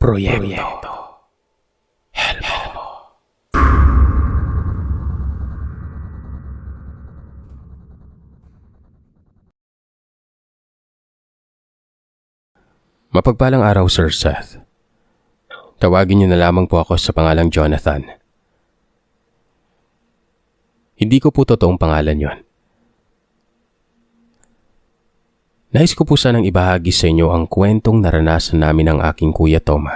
Proyekto Helmo. Mapagpalang araw, Sir Seth. Tawagin niyo na lamang po ako sa pangalang Jonathan. Hindi ko po totoong pangalan yon. Nais ko po sanang ibahagi sa inyo ang kwentong naranasan namin ng aking Kuya Tom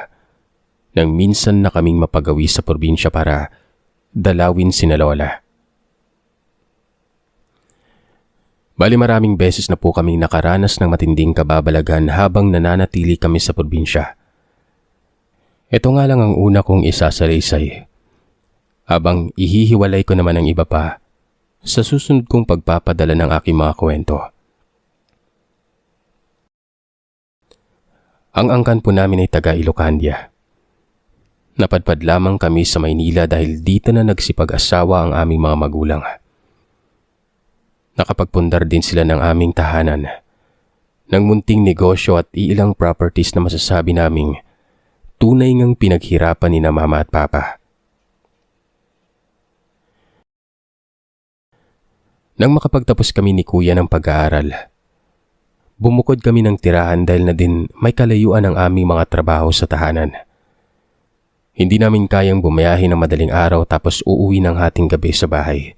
nang minsan na kaming mapagawi sa probinsya para dalawin sina Lola. Bali maraming beses na po kaming nakaranas ng matinding kababalagan habang nananatili kami sa probinsya. Ito nga lang ang una kong isasalaysay. Habang ihihiwalay ko naman ang iba pa sa susunod kong pagpapadala ng aking mga kwento. Ang angkan po namin ay taga Ilocandia. Napadpad lamang kami sa Maynila dahil dito na nagsipag-asawa ang aming mga magulang. Nakapagpundar din sila ng aming tahanan, ng munting negosyo at ilang properties na masasabi naming tunay ngang pinaghirapan ni na mama at papa. Nang makapagtapos kami ni Kuya ng pag-aaral, bumukod kami ng tirahan dahil na din may kalayuan ang aming mga trabaho sa tahanan. Hindi namin kayang bumayahe ng madaling araw tapos uuwi ng hating gabi sa bahay.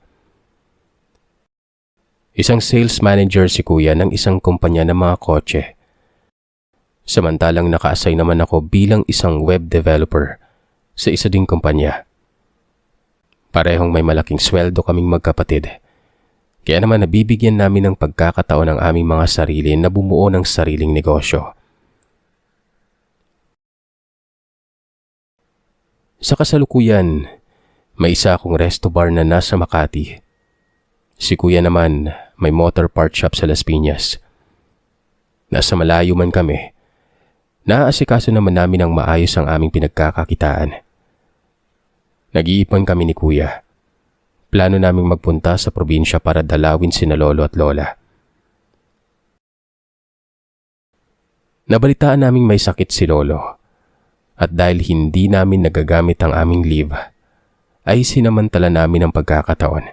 Isang sales manager si Kuya ng isang kumpanya ng mga kotse. Samantalang naka-assign naman ako bilang isang web developer sa isa ding kumpanya. Parehong may malaking sweldo kaming magkapatid. Kaya naman nabibigyan namin ng pagkakataon ng aming mga sarili na bumuo ng sariling negosyo. Sa kasalukuyan, may isa akong resto bar na nasa Makati. Si Kuya naman may motor part shop sa Las Piñas. Nasa malayo man kami, naaasikaso naman namin ang maayos ang aming pinagkakakitaan. Nag-iipon kami ni Kuya. Plano naming magpunta sa probinsya para dalawin sina Lolo at Lola. Nabalitaan naming may sakit si Lolo at dahil hindi namin nagagamit ang aming leave, ay sinamantala namin ang pagkakataon.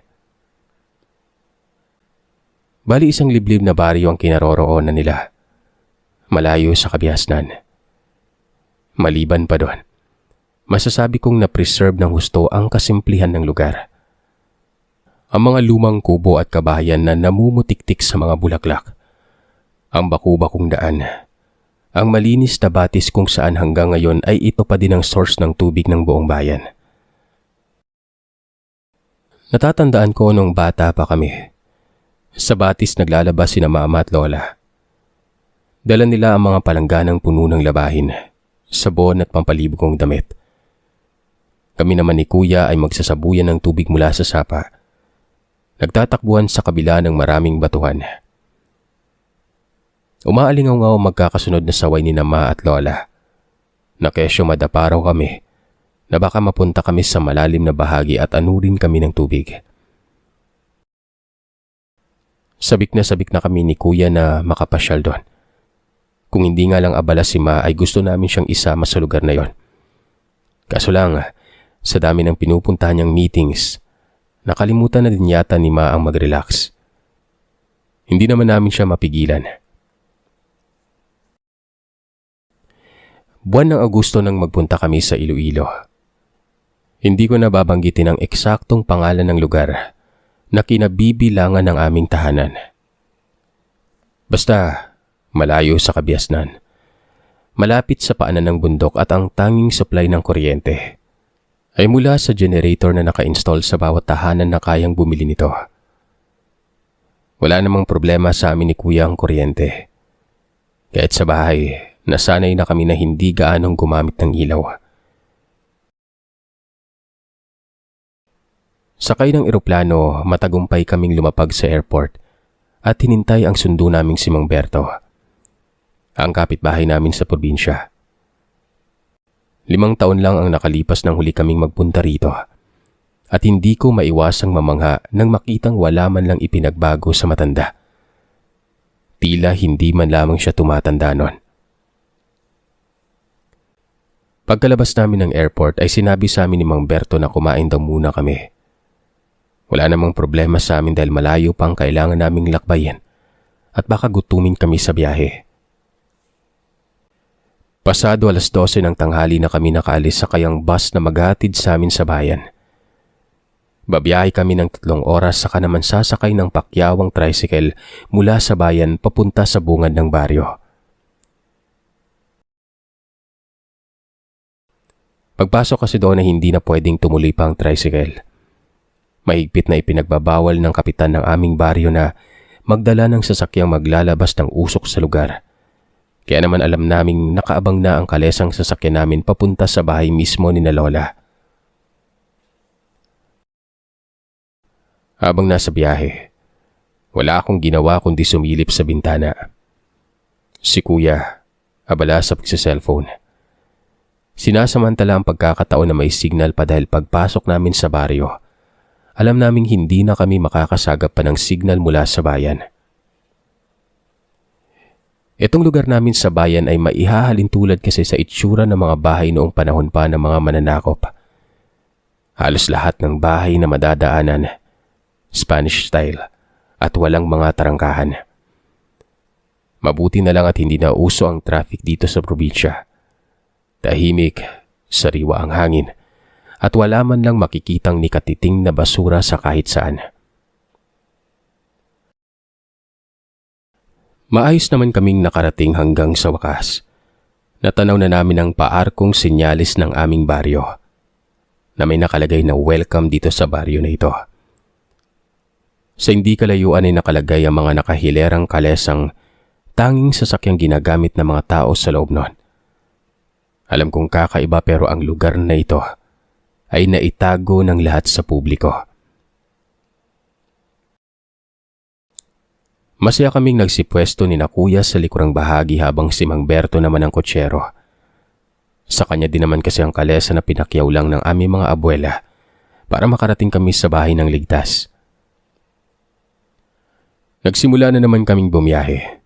Bali isang liblib na baryo ang kinaroroonan nila, malayo sa Kabiasnan. Maliban pa doon, masasabi kong na-preserve ng husto ang kasimplihan ng lugar. Ang mga lumang kubo at kabahayan na namumutiktik sa mga bulaklak, ang baku-bakong daan, ang malinis na batis kung saan hanggang ngayon ay ito pa din ang source ng tubig ng buong bayan. Natatandaan ko nung bata pa kami, sa batis naglalabas sina Mama at Lola. Dala nila ang mga palangganang puno ng labahin, sabon at pampalibog damit. Kami naman ni Kuya ay magsasabuyan ng tubig mula sa sapa. Nagtatakbuhan sa kabila ng maraming batuhan. Umaalingaw-ngaw magkakasunod na saway ni Ma at Lola. Nakesyo madaparaw kami na baka mapunta kami sa malalim na bahagi at anurin kami ng tubig. Sabik na kami ni Kuya na makapasyal doon. Kung hindi nga lang abala si Ma ay gusto namin siyang isama sa lugar na yon. Kaso lang, sa dami ng pinupuntahan niyang meetings, nakalimutan na din yata ni Ma ang mag-relax. Hindi naman namin siya mapigilan. Buwan ng Agosto nang magpunta kami sa Iloilo. Hindi ko nababanggitin ang eksaktong pangalan ng lugar na kinabibilangan ng aming tahanan. Basta, malayo sa Kabiasnan. Malapit sa paanan ng bundok at ang tanging supply ng kuryente ay mula sa generator na naka-install sa bawat tahanan na kayang bumili nito. Wala namang problema sa amin ni Kuya ang kuryente. Kahit sa bahay, nasanay na kami na hindi gaanong gumamit ng ilaw. Sakay ng eroplano, matagumpay kaming lumapag sa airport at hinintay ang sundo naming si Mang Berto, ang kapitbahay namin sa probinsya. 5 taon lang ang nakalipas nang huli kaming magpunta rito at hindi ko maiwasang mamangha nang makitang wala man lang ipinagbago sa matanda. Tila hindi man lamang siya tumatanda noon. Pagkalabas namin ng airport ay sinabi sa amin ni Mang Berto na kumain daw muna kami. Wala namang problema sa amin dahil malayo pang kailangan naming lakbayin at baka gutumin kami sa biyahe. Pasado 12:00 ng tanghali na kami nakaalis sa kayang bus na maghatid sa amin sa bayan. Babiyahe kami ng 3 oras saka naman sasakay ng pakyawang tricycle mula sa bayan papunta sa bungad ng baryo. Pagpasok kasi doon na hindi na pwedeng tumuloy pa ang tricycle. Mahigpit na ipinagbabawal ng kapitan ng aming baryo na magdala ng sasakyang maglalabas ng usok sa lugar. Kaya naman alam naming nakaabang na ang kalesang sasakyan namin papunta sa bahay mismo ni na Lola. Habang nasa biyahe, wala akong ginawa kundi sumilip sa bintana. Si Kuya, abala sa pagsa-cellphone. Sinasamantala ang pagkakataon na may signal pa dahil pagpasok namin sa baryo, alam naming hindi na kami makakasagap pa ng signal mula sa bayan. Itong lugar namin sa bayan ay maihahalin tulad kasi sa itsura ng mga bahay noong panahon pa ng mga mananakop. Halos lahat ng bahay na madadaanan, Spanish style at walang mga tarangkahan. Mabuti na lang at hindi na uso ang traffic dito sa probinsya. Tahimik, sariwa ang hangin at wala man lang makikitang nikatiting na basura sa kahit saan. Maayos naman kaming nakarating hanggang sa wakas. Natanaw na namin ang paarkong sinyalis ng aming baryo na may nakalagay na welcome dito sa baryo na ito. Sa hindi kalayuan ay nakalagay ang mga nakahilerang kalesang tanging sasakyang ginagamit ng mga tao sa loob nun. Alam kong kakaiba pero ang lugar na ito ay naitago ng lahat sa publiko. Masaya kaming nagsipwesto ni na Kuya sa likurang bahagi habang si Mang Berto naman ang kotsero. Sa kanya din naman kasi ang kalesa na pinakyaw lang ng aming mga abuela para makarating kami sa bahay ng ligtas. Nagsimula na naman kaming bumiyahe.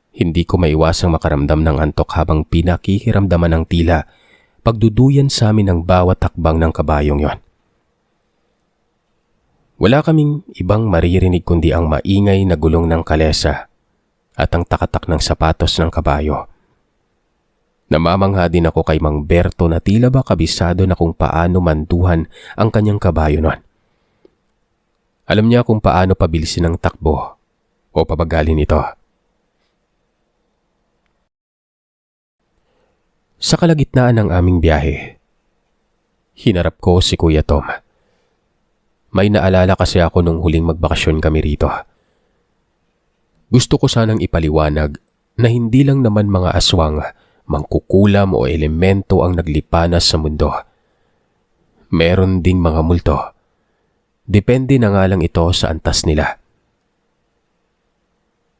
Hindi ko maiwasang makaramdam ng antok habang pinakikiramdaman ng tila pagduduyan sa amin ng bawat hakbang ng kabayong yon. Wala kaming ibang maririnig kundi ang maingay na gulong ng kalesa at ang takatak ng sapatos ng kabayo. Namamangha din ako kay Mang Berto na tila ba kabisado na kung paano manduhan ang kanyang kabayo nun. Alam niya kung paano pabilisin ang takbo o pabagalin ito. Sa kalagitnaan ng aming biyahe, hinarap ko si Kuya Tom. May naalala kasi ako nung huling magbakasyon kami rito. Gusto ko sanang ipaliwanag na hindi lang naman mga aswang, mangkukulam o elemento ang naglipanas sa mundo. Meron ding mga multo. Depende na nga lang ito sa antas nila.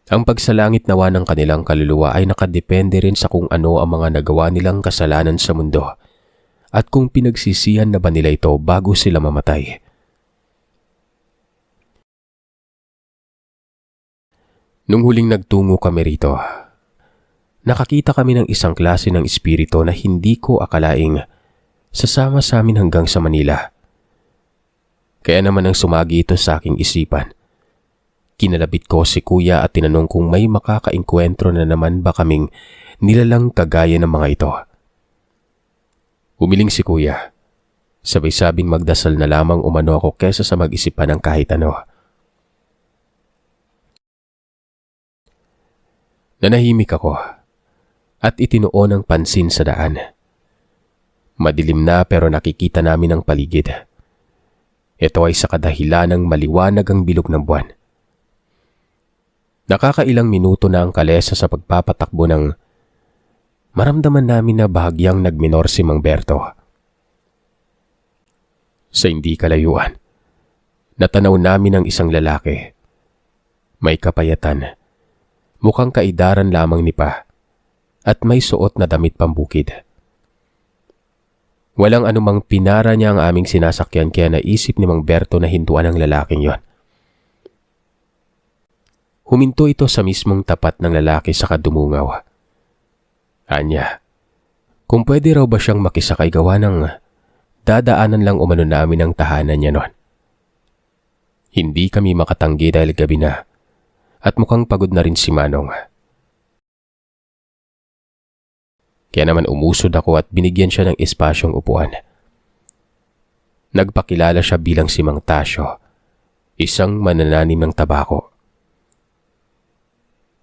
Ang pagsalangit nawa ng kanilang kaluluwa ay nakadepende rin sa kung ano ang mga nagawa nilang kasalanan sa mundo at kung pinagsisihan na ba nila ito bago sila mamatay. Nung huling nagtungo kami rito, nakakita kami ng isang klase ng espiritu na hindi ko akalaing sasama sa amin hanggang sa Manila. Kaya naman ang sumagi ito sa aking isipan. Kinalabit ko si Kuya at tinanong kung may makakaengkwentro na naman ba kaming nilalang kagaya ng mga ito. Umiling si Kuya. Sabay-sabing magdasal na lamang umano ako kesa sa mag-isip pa ng kahit ano. Nanahimik ako at itinuon ang pansin sa daan. Madilim na pero nakikita namin ang paligid. Ito ay sa kadahilan ng maliwanag ang bilog ng buwan. Nakakailang minuto na ang kalesa sa pagpapatakbo ng maramdaman namin na bahagyang nagminor si Mang Berto. Sa hindi kalayuan, natanaw namin ang isang lalaki. May kapayatan, mukhang kaidaran lamang ni Pa, at may suot na damit pambukid. Walang anumang pinara niya ang aming sinasakyan kaya naisip ni Mang Berto na hintuan ang lalaking yon. Huminto ito sa mismong tapat ng lalaki sa kadumungaw. Anya, kung pwede raw ba siyang makisakay gawa ng dadaanan lang umano namin ang tahanan niya noon. Hindi kami makatanggi dahil gabi na at mukhang pagod na rin si Manong. Kaya naman umusod ako at binigyan siya ng espasyong upuan. Nagpakilala siya bilang si Mang Tasyo, isang manananim ng tabako.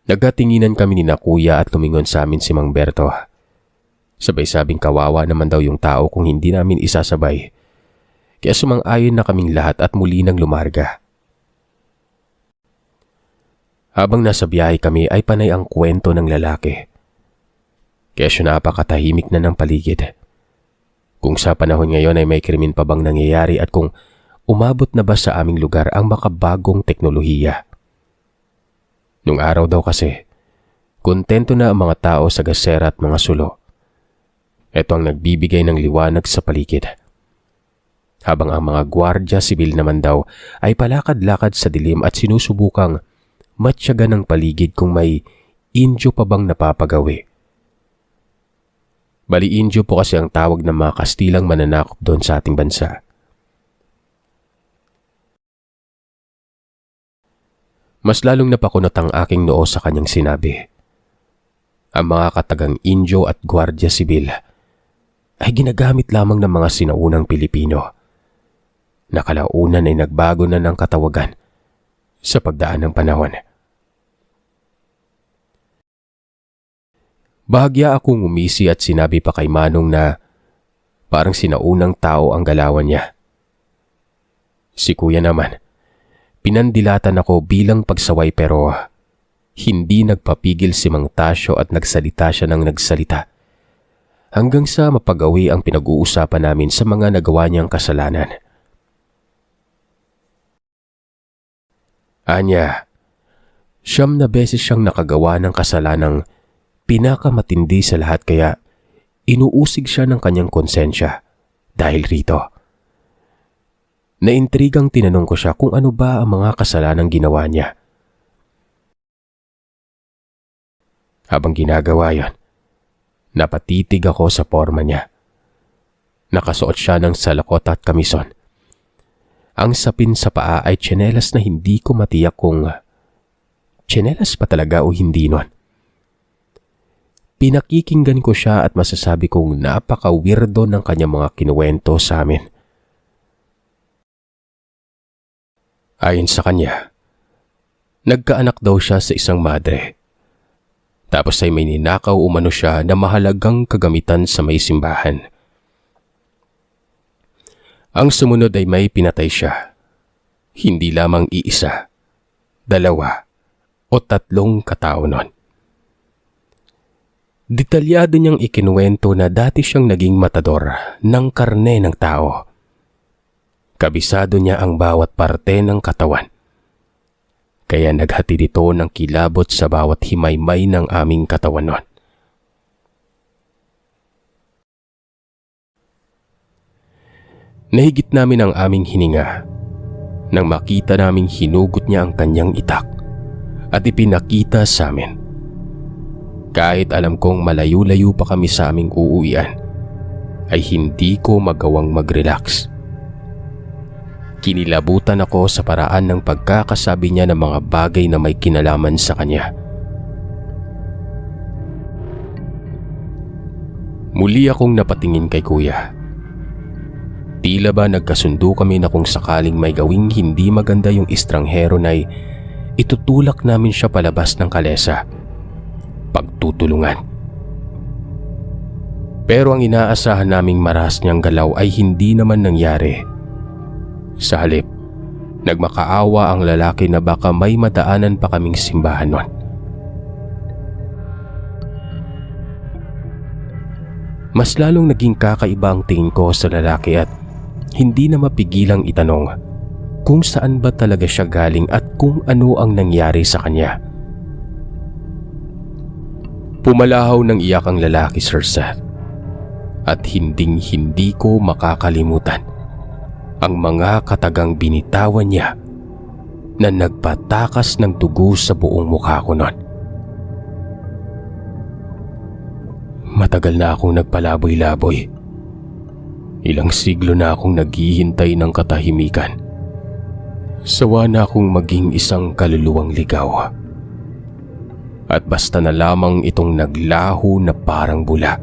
Nagkatinginan kami ni na Kuya at lumingon sa amin si Mang Berto. Sabay-sabing kawawa naman daw yung tao kung hindi namin isasabay. Kaya sumang-ayon na kaming lahat at muli nang lumarga. Habang nasa biyahe kami ay panay ang kwento ng lalaki. Kaya siya napakatahimik na ng paligid. Kung sa panahon ngayon ay may krimen pa bang nangyayari at kung umabot na ba sa aming lugar ang makabagong teknolohiya. Nung araw daw kasi, kontento na ang mga tao sa gasera at mga sulo. Ito ang nagbibigay ng liwanag sa paligid. Habang ang mga gwardya sibil naman daw ay palakad-lakad sa dilim at sinusubukang matyaga ng paligid kung may Indio pa bang napapagawi. Bali Indio po kasi ang tawag ng mga Kastilang mananakop doon sa ating bansa. Mas lalong napakunot ang aking noo sa kanyang sinabi. Ang mga katagang Indio at gwardya sibil ay ginagamit lamang ng mga sinaunang Pilipino. Nakalaunan ay nagbago na ng katawagan sa pagdaan ng panahon. Bahagya akong umisi at sinabi pa kay Manong na parang sinaunang tao ang galawan niya. Si Kuya naman, pinandilatan ako bilang pagsaway pero hindi nagpapigil si Mang Tasyo at nagsalita siya ng nagsalita. Hanggang sa mapagawi ang pinag-uusapan namin sa mga nagawa niyang kasalanan. Anya, 9 na beses siyang nakagawa ng kasalanang pinakamatindi sa lahat kaya inuusig siya ng kanyang konsensya dahil rito. Naintrigang tinanong ko siya kung ano ba ang mga kasalanang ginawa niya. Habang ginagawa yon, napatitig ako sa forma niya. Nakasuot siya ng salakot at kamison. Ang sapin sa paa ay tsinelas na hindi ko matiyak kung tsinelas pa talaga o hindi nun. Pinakikinggan ko siya at masasabi kong napaka-weirdo ng kanyang mga kinuwento sa amin. Ayon sa kanya, nagkaanak daw siya sa isang madre. Tapos ay may ninakaw umano siya na mahalagang kagamitan sa may simbahan. Ang sumunod ay may pinatay siya. Hindi lamang iisa, 2 o 3 katao nun. Detalyado niyang ikinuwento na dati siyang naging matador ng karne ng tao. Kabisado niya ang bawat parte ng katawan. Kaya naghatid ito ng kilabot sa bawat himaymay ng aming katawan nun. Nahigit namin ang aming hininga nang makita naming hinugot niya ang kanyang itak at ipinakita sa amin. Kahit alam kong malayo-layo pa kami sa aming uuwian, ay hindi ko magawang mag-relax. Kinilabutan ako sa paraan ng pagkakasabi niya ng mga bagay na may kinalaman sa kanya. Muli akong napatingin kay Kuya. Tila ba nagkasundo kami na kung sakaling may gawing hindi maganda yung estranghero na itutulak namin siya palabas ng kalesa. Pagtutulungan. Pero ang inaasahan naming maras niyang galaw ay hindi naman nangyari. Sa halip, nagmakaawa ang lalaki na baka may madaanan pa kaming simbahan nun. Mas lalong naging kakaiba ang tingin ko sa lalaki at hindi na mapigilang itanong kung saan ba talaga siya galing at kung ano ang nangyari sa kanya. Pumalahaw ng iyak ang lalaki, Sir Seth, at hinding-hindi ko makakalimutan ang mga katagang binitawan niya na nagpatakas ng dugo sa buong mukha ko nun. Matagal na akong nagpalaboy-laboy. Ilang siglo na akong naghihintay ng katahimikan. Sawa na akong maging isang kaluluwang ligaw. At basta na lamang itong naglaho na parang bula.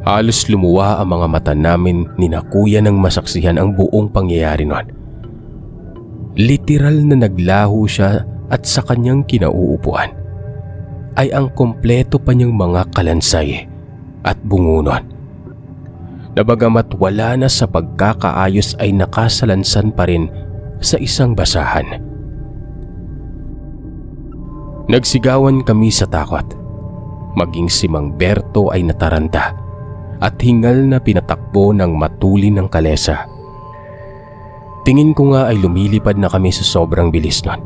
Halos lumuwa ang mga mata namin ni na kuya nang masaksihan ang buong pangyayari noon. Literal na naglaho siya at sa kanyang kinauupuan ay ang kompleto pa niyang mga kalansay at bungunon. Na bagamat wala na sa pagkakaayos ay nakasalansan pa rin sa isang basahan. Nagsigawan kami sa takot. Maging si Mang Berto ay nataranta at hingal na pinatakbo ng matulin ng kalesa. Tingin ko nga ay lumilipad na kami sa sobrang bilis nun.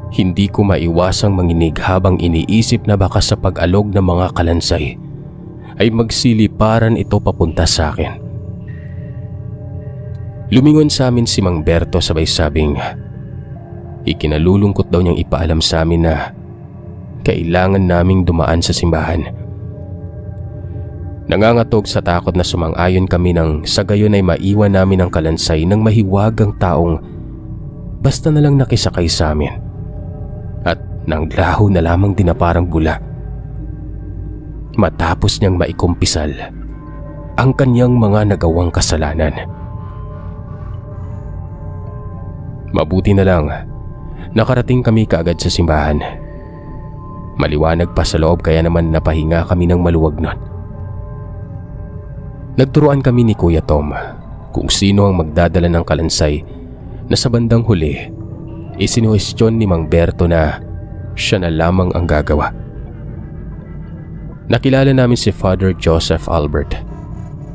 Hindi ko maiwasang manginig habang iniisip na baka sa pag-alog ng mga kalansay ay magsiliparan ito papunta sa akin. Lumingon sa amin si Mang Berto sabay sabing ikinalulungkot daw niyang ipaalam sa amin na kailangan naming dumaan sa simbahan. Nangangatog sa takot na sumang-ayon kami nang sa gayon ay maiwan namin ang kalansay ng mahiwagang taong basta na lang nakisakay sa amin. At nang laho na lamang din na parang bula. Matapos niyang maikumpisal ang kanyang mga nagawang kasalanan. Mabuti na lang, nakarating kami kaagad sa simbahan. Maliwanag pa sa loob kaya naman napahinga kami ng maluwag nun. Nagturuan kami ni Kuya Tom kung sino ang magdadala ng kalansay na sa bandang huli isinuhestyon ni Mang Berto na siya na lamang ang gagawa. Nakilala namin si Father Joseph Albert,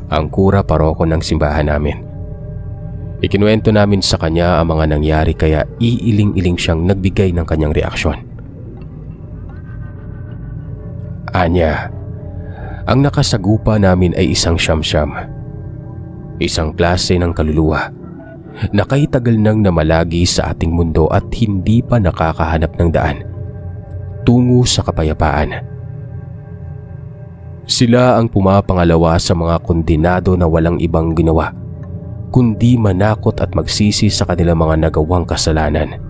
ang kura paroko ng simbahan namin. Ikinuwento namin sa kanya ang mga nangyari kaya iiling-iling siyang nagbigay ng kanyang reaksyon. Anya, ang nakasagupa namin ay isang siyam-siyam. Isang klase ng kaluluwa na kahit tagal nang namalagi sa ating mundo at hindi pa nakakahanap ng daan tungo sa kapayapaan. Sila ang pumapangalawa sa mga kondenado na walang ibang ginawa kundi manakot at magsisi sa kanilang mga nagawang kasalanan.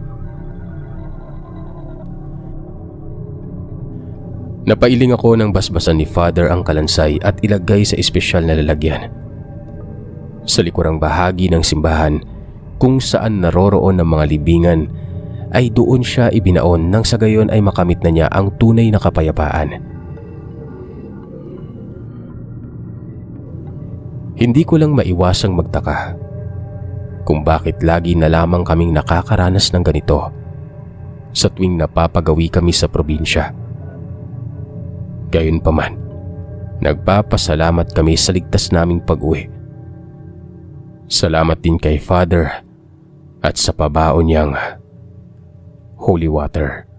Napailing ako ng basbasan ni Father ang kalansay at ilagay sa espesyal na lalagyan. Sa likurang bahagi ng simbahan kung saan naroroon ang mga libingan ay doon siya ibinaon nang sa gayon ay makamit na niya ang tunay na kapayapaan. Hindi ko lang maiwasang magtaka kung bakit lagi na lamang kaming nakakaranas ng ganito sa tuwing napapagawi kami sa probinsya. Gayunpaman, nagpapasalamat kami sa ligtas naming pag-uwi. Salamat din kay Father at sa pabaon niyang holy water.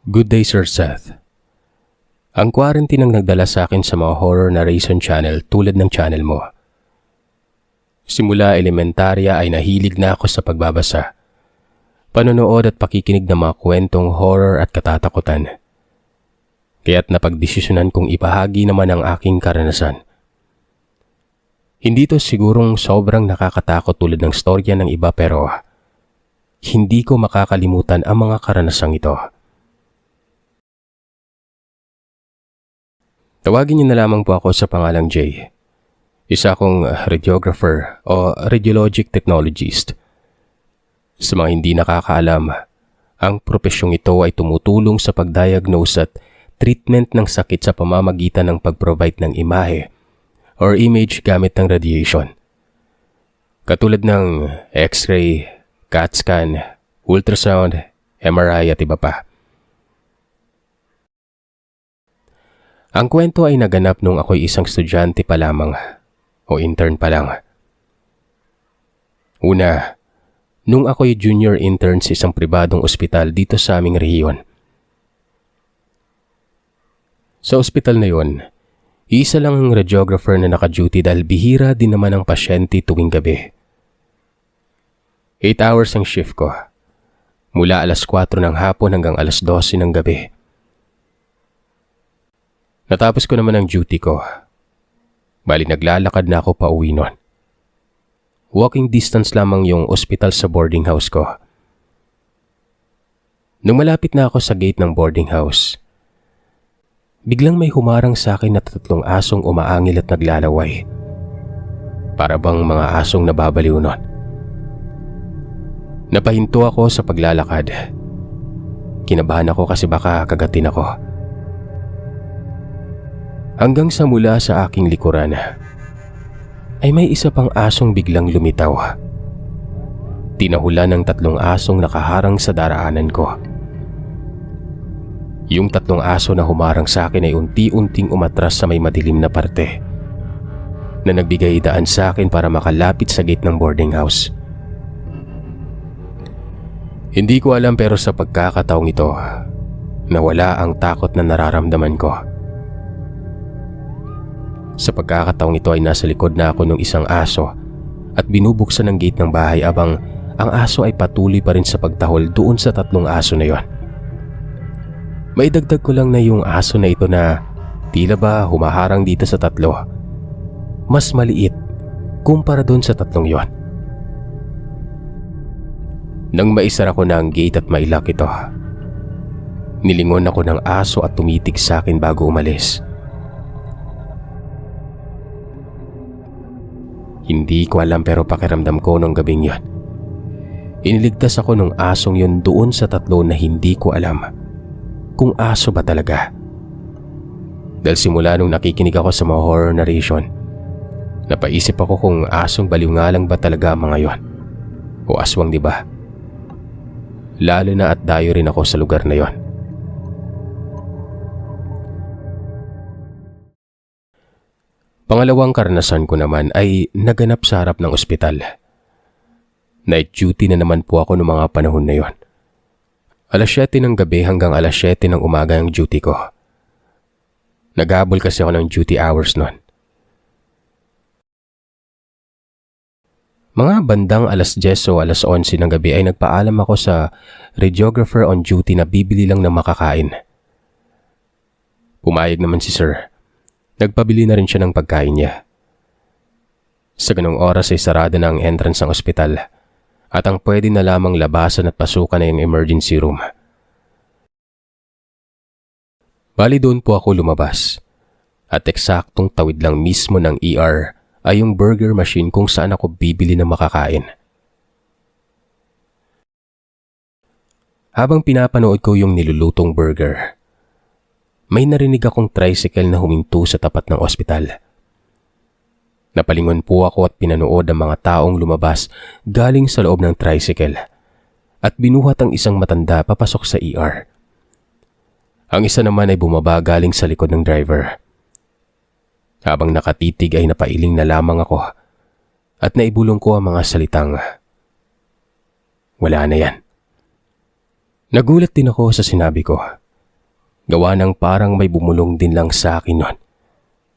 Good day, Sir Seth. Ang quarantine ang nagdala sa akin sa mga horror narration channel tulad ng channel mo. Simula elementarya ay nahilig na ako sa pagbabasa, panonood at pakikinig ng mga kwentong horror at katatakutan. Kaya't napagdesisyonan kong ipahagi naman ang aking karanasan. Hindi to sigurong sobrang nakakatakot tulad ng storya ng iba pero hindi ko makakalimutan ang mga karanasang ito. Tawagin niyo na lamang po ako sa pangalang Jay. Isa akong radiographer o radiologic technologist. Sa mga hindi nakakaalam, ang propesyong ito ay tumutulong sa pagdiagnose at treatment ng sakit sa pamamagitan ng pag-provide ng imahe or image gamit ng radiation. Katulad ng X-ray, CAT scan, ultrasound, MRI at iba pa. Ang kwento ay naganap nung ako'y isang estudyante pa lamang o intern pa lang. Una, nung ako'y junior intern sa isang pribadong ospital dito sa aming rehiyon. Sa ospital na yon, isa lang ang radiographer na naka-duty dahil bihira din naman ang pasyente tuwing gabi. 8 hours ang shift ko. Mula alas 4 ng hapon hanggang alas 12 ng gabi. Natapos ko naman ang duty ko. Bali naglalakad na ako pa uwi nun. Walking distance lamang yung ospital sa boarding house ko. Nung malapit na ako sa gate ng boarding house, biglang may humarang sa akin na 3 asong umaangil at naglalaway. Para bang mga asong nababaliw nun. Napahinto ako sa paglalakad. Kinabahan ako kasi baka kagatin ako. Hanggang sa mula sa aking likuran, ay may isa pang asong biglang lumitaw. Tinahulan ng 3 asong nakaharang sa daraanan ko. Yung 3 aso na humarang sa akin ay unti-unting umatras sa may madilim na parte na nagbigay daan sa akin para makalapit sa gate ng boarding house. Hindi ko alam pero sa pagkakataong ito, nawala ang takot na nararamdaman ko. Sa pagkakataong ito ay nasa likod na ako ng isang aso at binubuksan ang gate ng bahay abang ang aso ay patuloy pa rin sa pagtahol doon sa 3 aso na yon. Maidagdag ko lang na yung aso na ito na tila ba humaharang dito sa 3, mas maliit kumpara doon sa 3 yon. Nang maisara ko na ang gate at mailak ito, nilingon ako ng aso at tumitig sa akin bago umalis. Hindi ko alam pero pakiramdam ko nung gabing yon, iniligtas ako ng asong yun doon sa 3 na hindi ko alam kung aso ba talaga. Dahil simula nung nakikinig ako sa mga horror narration, napaisip ako kung asong baliw nga lang ba talaga ang mga yon o aswang, di ba? Lalo na at dayo rin ako sa lugar na yon. Pangalawang karanasan ko naman ay naganap sa harap ng ospital. Night duty na naman po ako noong mga panahon na yon. Alas 7 ng gabi hanggang alas 7 ng umaga ang duty ko. Naghabol kasi ako ng duty hours nun. Mga bandang alas 10 o alas 11 ng gabi ay nagpaalam ako sa radiographer on duty na bibili lang ng makakain. Pumayag naman si sir. Nagpabili na rin siya ng pagkain niya. Sa ganong oras ay sarado na ang entrance ng ospital at ang pwede na lamang labasan at pasukan ay ang emergency room. Bali doon po ako lumabas at eksaktong tawid lang mismo ng ER ay yung burger machine kung saan ako bibili ng makakain. Habang pinapanood ko yung nilulutong burger, may narinig akong tricycle na huminto sa tapat ng ospital. Napalingon po ako at pinanood ang mga taong lumabas galing sa loob ng tricycle at binuhat ang isang matanda papasok sa ER. Ang isa naman ay bumaba galing sa likod ng driver. Habang nakatitig ay napailing na lamang ako at naibulong ko ang mga salitang, "Wala na yan." Nagulat din ako sa sinabi ko. Gawa ng parang may bumulong din lang sa akin nun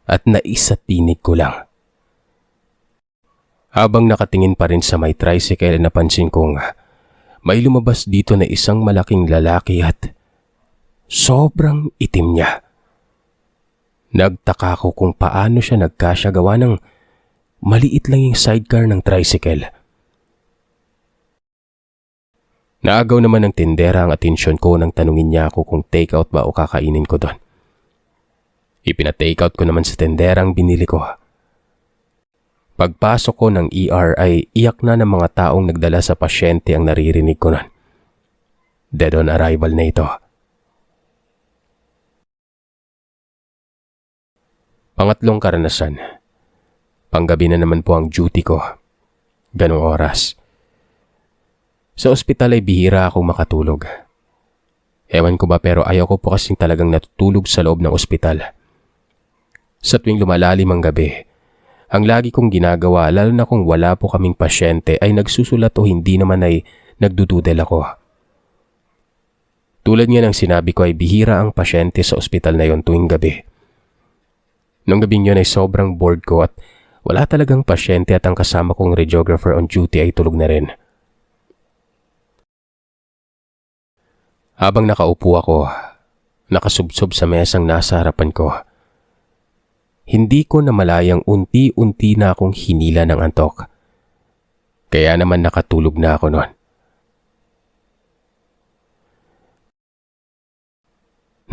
at naisatinig ko lang. Habang nakatingin pa rin sa may tricycle ay napansin kong may lumabas dito na isang malaking lalaki at sobrang itim niya. Nagtaka ko kung paano siya nagkasya gawa ng maliit lang yung sidecar ng tricycle. Naagaw naman ng tindera ang atensyon ko nang tanungin niya ako kung take out ba o kakainin ko doon. Ipina-take out ko naman sa tindera ang binili ko. Pagpasok ko ng ER ay iyak na ng mga taong nagdala sa pasyente ang naririnig ko nun. Dead on arrival na ito. Pangatlong karanasan. Panggabi na naman po ang duty ko. Ganong oras. Sa ospital ay bihira akong makatulog. Ewan ko ba pero ayaw ko po kasing talagang natutulog sa loob ng ospital. Sa tuwing lumalalim ang gabi, ang lagi kong ginagawa lalo na kung wala po kaming pasyente ay nagsusulat o hindi naman ay nagdududel ako. Tulad nga ng sinabi ko ay bihira ang pasyente sa ospital na yon tuwing gabi. Nung gabing yun ay sobrang bored ko at wala talagang pasyente at ang kasama kong radiographer on duty ay tulog na rin. Habang nakaupo ako, nakasubsob sa mesang nasa harapan ko, hindi ko namalayang unti-unti na akong hinila ng antok. Kaya naman nakatulog na ako noon.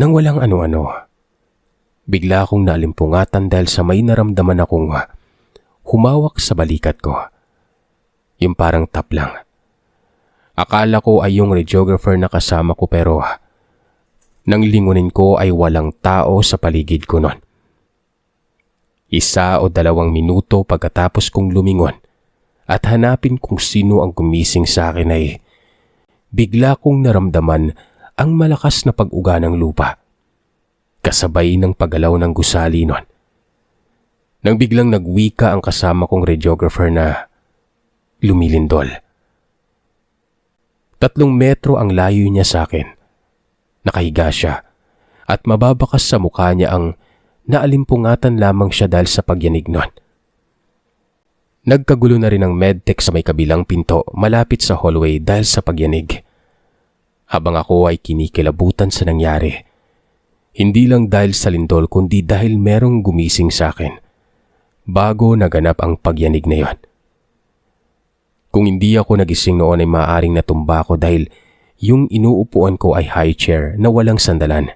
Nang walang ano-ano, bigla akong naalimpungatan dahil sa may naramdaman akong humawak sa balikat ko. Yung parang tap lang. Akala ko ay yung radiographer na kasama ko pero nang lingunin ko ay walang tao sa paligid ko noon. 1 o 2 minuto pagkatapos kong lumingon at hanapin kung sino ang gumising sa akin ay bigla kong naramdaman ang malakas na pag-uga ng lupa, kasabay ng paggalaw ng gusali nun. Nang biglang nagwika ang kasama kong radiographer na lumilindol. 3 metro ang layo niya sa akin. Nakahiga siya at mababakas sa mukha niya ang naalimpungatan lamang siya dahil sa pagyanig nun. Nagkagulo na rin ang medtech sa may kabilang pinto malapit sa hallway dahil sa pagyanig. Habang ako ay kinikilabutan sa nangyari. Hindi lang dahil sa lindol kundi dahil merong gumising sa akin bago naganap ang pagyanig na yon. Kung hindi ako nagising noon ay maaaring natumba ako dahil yung inuupuan ko ay high chair na walang sandalan.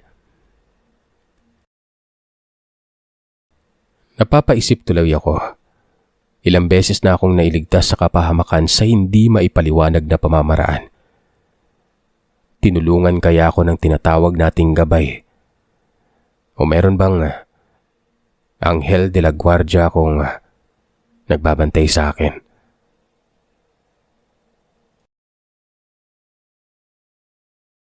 Napapaisip tuloy ako. Ilang beses na akong nailigtas sa kapahamakan sa hindi maipaliwanag na pamamaraan. Tinulungan kaya ako ng tinatawag nating gabay? O meron bang anghel de la guardia kung nagbabantay sa akin?